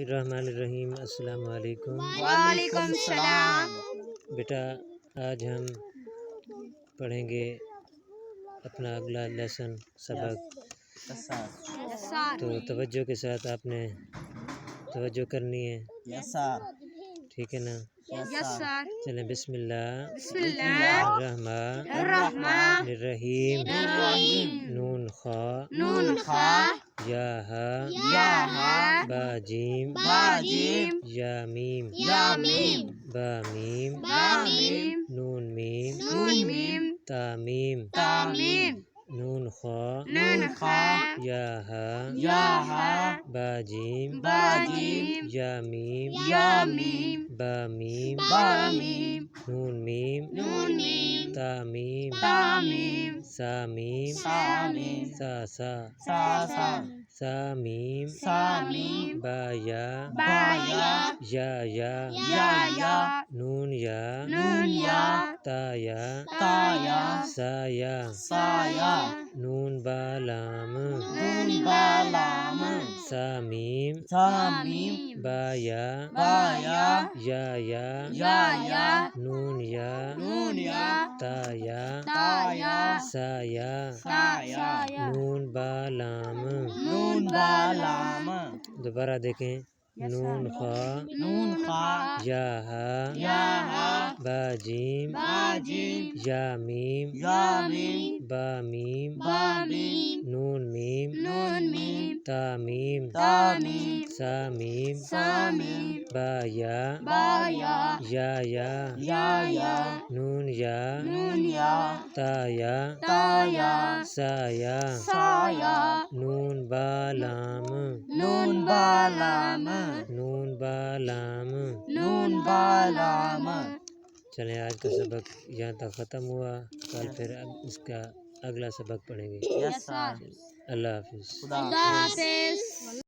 الرحمن الرحیم۔ السلام علیکم۔ وعلیکم السلام۔ بیٹا آج ہم پڑھیں گے اپنا اگلا لیسن سبق، تو توجہ کے ساتھ آپ نے توجہ کرنی ہے، ٹھیک ہے نا؟ چلیں بسم اللہ الرحمن الرحیم، نون خا یا ہا با جیم یا میم با میم نون میم تا میم نون خا یا ہا با جیم یا میم با میم نون میم تا میم سا میم سا میم با یا نون یا تا سا نون با لام سا میم با یا نون یا تا سا نون با لام۔ دوبارہ دیکھیں، نون خا یا ہا با جیم یا میم با میم نون میم تا میم سا میم با یا نون یا تا سا نون با لام چلیں آج کا سبق یہاں تک ختم ہوا، کل پھر اس کا اگلا سبق پڑھیں گے۔ اللہ حافظ۔